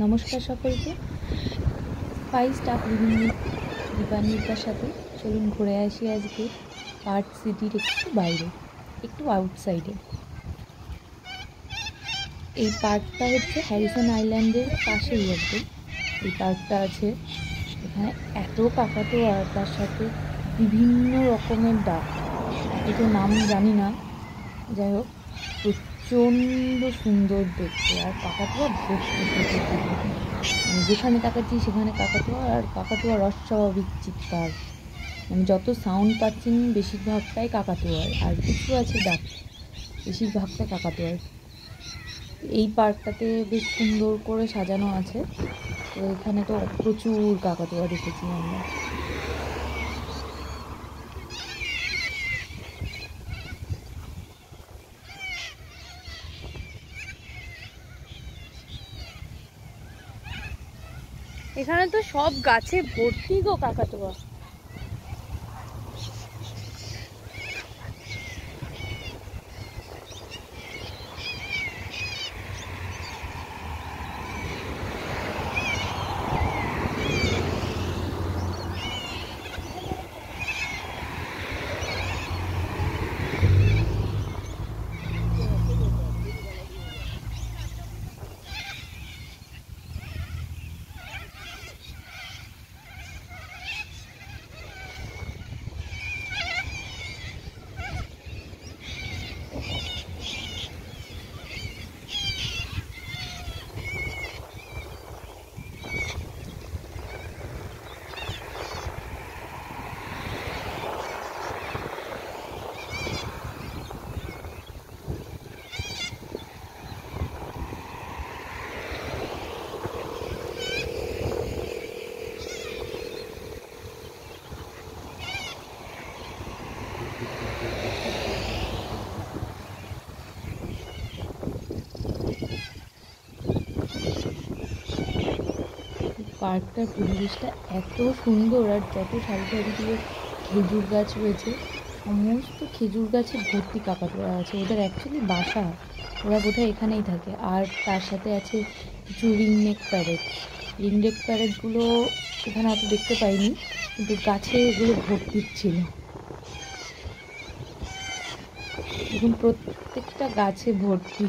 নমস্কার সকলকে। 5 staff living with দীপান্বিতার সাথে চলুন ঘুরে আসি আজকে পার্ক সিটির একটু বাইরে, একটু আউটসাইডে। এই পার্কটা হচ্ছে হ্যারিসন আইল্যান্ডের পাশেই একদম এই পার্কটা আছে। এখানে এত কাকাতুয়া আর তার সাথে বিভিন্ন রকমের ডাক, এত তো নাম জানি না, যাই হোক প্রচণ্ড সুন্দর দেখতে। আর কাকাতুয়া ভর্তি, যেখানে তাকাচ্ছি সেখানে কাকাতুয়া, আর কাকাতুয়ার অস্বাভাবিক চিৎকার, মানে যত সাউন্ড পাচ্ছেন বেশিরভাগটাই কাকাতুয়ার, আর কিছু আছে ডাক, বেশিরভাগটা কাকাতুয়ার। এই পার্কটাতে বেশ সুন্দর করে সাজানো আছে, তো এখানে তো প্রচুর কাকাতুয়া দেখেছি আমরা। এখানে তো সব গাছে ভর্তি গো কাকাতুয়া। পার্কটার পরিবেশটা এত সুন্দর, আর যত সারি সারি দিয়ে খেজুর গাছ রয়েছে, সমস্ত খেজুর গাছে ভর্তি কাকাতুয়া আছে। ওদের অ্যাকচুয়ালি বাসা, ওরা বোধহয় এখানেই থাকে। আর তার সাথে আছে কিছু রিংনেক প্যারেটগুলো এখানে অত দেখতে পাইনি, কিন্তু গাছে এগুলো ভর্তি ছিল। এখন প্রত্যেকটা গাছে ভর্তি।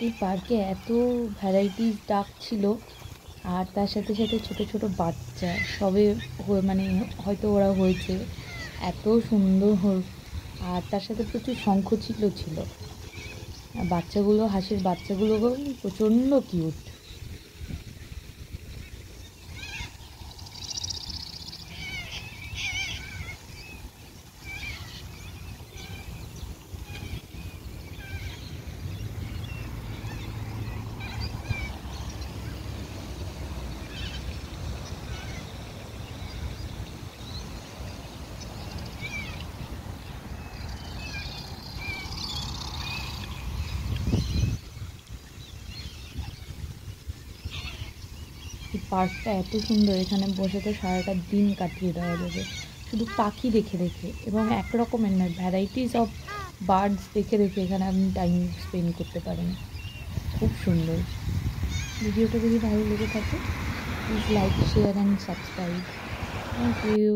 এই পার্কে এত ভ্যারাইটিস ডাক ছিল, আর তার সাথে সাথে ছোট ছোট বাচ্চা সবে মানে হয়তো ওরা হয়েছে, এত সুন্দর। আর তার সাথে প্রচুর শঙ্খচিল ছিল। আর বাচ্চাগুলো, হাঁসের বাচ্চাগুলো প্রচণ্ড কিউট। এই পার্কটা এত সুন্দর, এখানে বসে তো সারাটা দিন কাটিয়ে দেওয়া যাবে শুধু পাখি দেখে দেখে, এবং একরকমের নয়, ভ্যারাইটিস অফ বার্ডস দেখে দেখে এখানে আপনি টাইম স্পেন্ড করতে পারেন। খুব সুন্দর। ভিডিওটা যদি ভালো লেগে থাকে please like, share and subscribe. Thank you.